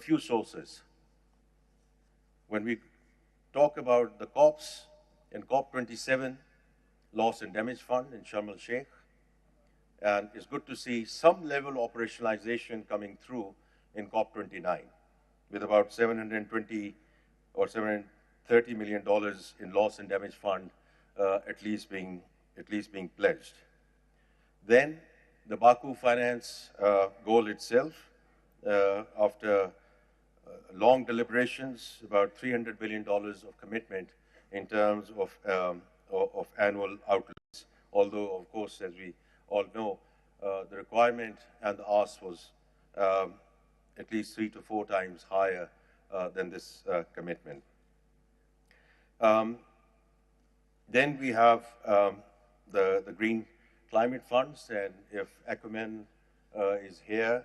few sources. When we talk about the COPs in COP27, Loss and Damage Fund in Sharm el-Sheikh, and it's good to see some level of operationalization coming through in COP29, with about $720 or $730 million in loss and damage fund at least being pledged. Then the Baku finance goal itself, after long deliberations, about $300 billion of commitment in terms of annual outlets. Although, of course, as we all know, the requirement and the ask was at least 3 to 4 times higher than this commitment. Then we have the Green Climate Funds, and if Acumen is here,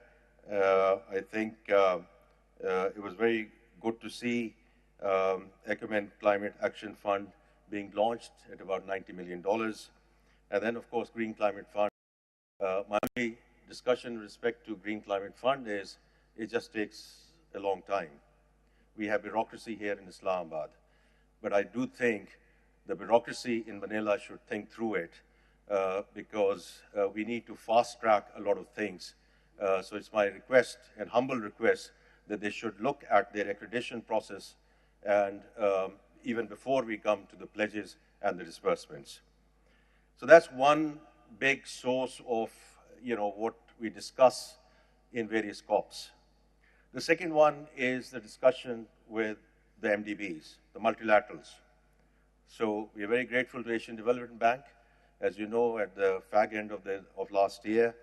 I think it was very good to see Acumen Climate Action Fund being launched at about $90 million. And then, of course, Green Climate Fund. My only discussion with respect to Green Climate Fund is it just takes a long time. We have bureaucracy here in Islamabad, but I do think the bureaucracy in Manila should think through it because we need to fast track a lot of things. So it's my request and humble request that they should look at their accreditation process and even before we come to the pledges and the disbursements. So that's one big source of what we discuss in various COPs. The second one is the discussion with the MDBs, the multilaterals. So we are very grateful to Asian Development Bank. As you know, at the fag end of last year,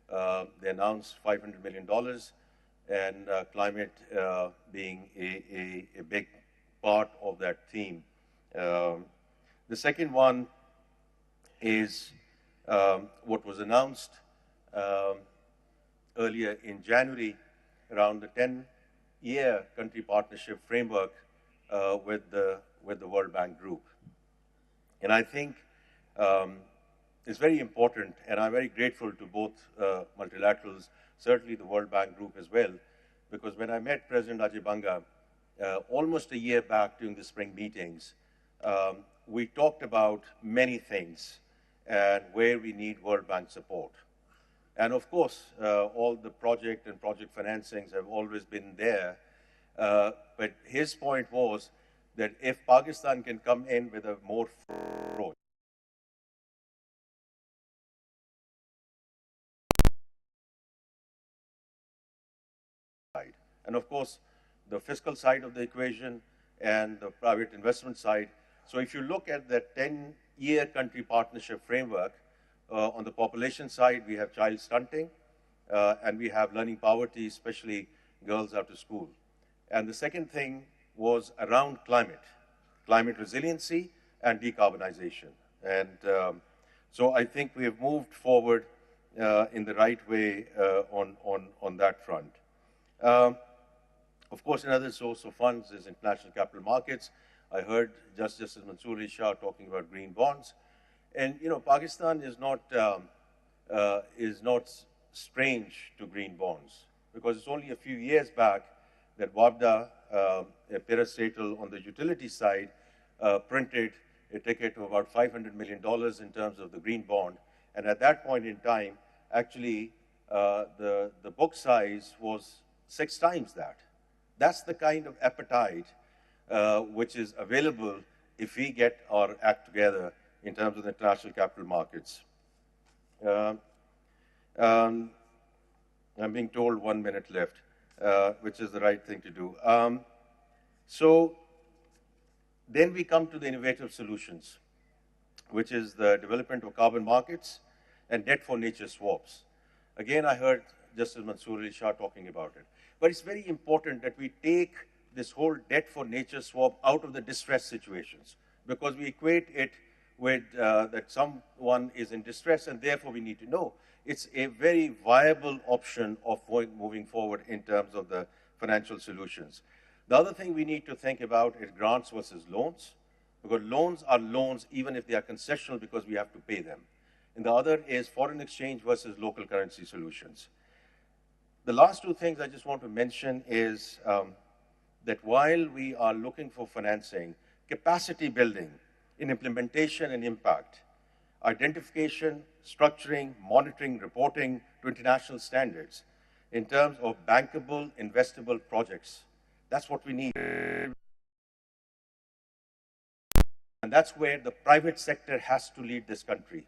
they announced $500 million, and climate being a big part of that theme. The second one is what was announced earlier in January around the 10-year country partnership framework with the World Bank Group. And I think it's very important, and I'm very grateful to both multilaterals, certainly the World Bank Group as well, because when I met President Ajay Banga almost a year back during the spring meetings, we talked about many things and where we need World Bank support. And of course, all the project and project financings have always been there. But his point was that if Pakistan can come in with a more approach, and of course, the fiscal side of the equation and the private investment side. So if you look at the 10-year country partnership framework, on the population side, we have child stunting, and we have learning poverty, especially girls out of school. And the second thing was around climate resiliency and decarbonization. And so I think we have moved forward in the right way on that front. Of course, another source of funds is international capital markets. I heard Justice Mansoor Ali Shah talking about green bonds. And, Pakistan is not strange to green bonds, because it's only a few years back that WABDA, a parastatal on the utility side, printed a ticket of about $500 million in terms of the green bond. And at that point in time, actually, the book size was 6 times that. That's the kind of appetite which is available if we get our act together in terms of the international capital markets. I'm being told 1 minute left, which is the right thing to do. So then we come to the innovative solutions, which is the development of carbon markets and debt for nature swaps. Again, I heard Justice Mansoor Ali Shah talking about it. But it's very important that we take this whole debt for nature swap out of the distress situations, because we equate it with that someone is in distress, and therefore we need to know. It's a very viable option of moving forward in terms of the financial solutions. The other thing we need to think about is grants versus loans, because loans are loans even if they are concessional because we have to pay them. And the other is foreign exchange versus local currency solutions. The last two things I just want to mention is that while we are looking for financing, capacity building in implementation and impact, identification, structuring, monitoring, reporting to international standards in terms of bankable, investable projects. That's what we need. And that's where the private sector has to lead this country.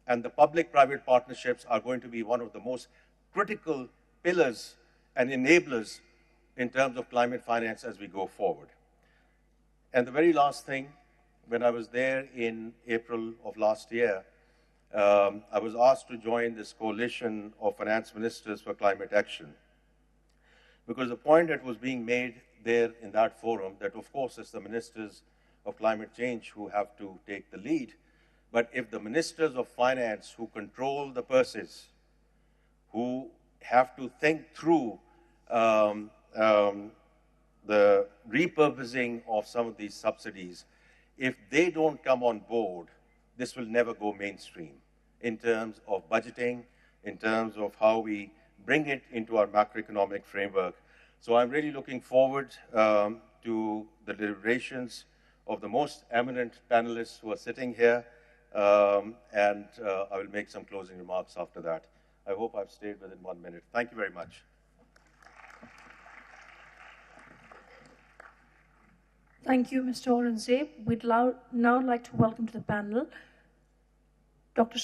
And the public-private partnerships are going to be one of the most critical pillars and enablers in terms of climate finance as we go forward. And the very last thing, when I was there in April of last year, I was asked to join this coalition of finance ministers for climate action. Because the point that was being made there in that forum, that of course it's the ministers of climate change who have to take the lead, but if the ministers of finance who control the purses, who have to think through the repurposing of some of these subsidies, if they don't come on board, this will never go mainstream in terms of budgeting, in terms of how we bring it into our macroeconomic framework. So I'm really looking forward to the deliberations of the most eminent panelists who are sitting here, and I will make some closing remarks after that. I hope I've stayed within 1 minute. Thank you very much. Thank you, Mr. Aurangzeb. We'd now like to welcome to the panel Dr.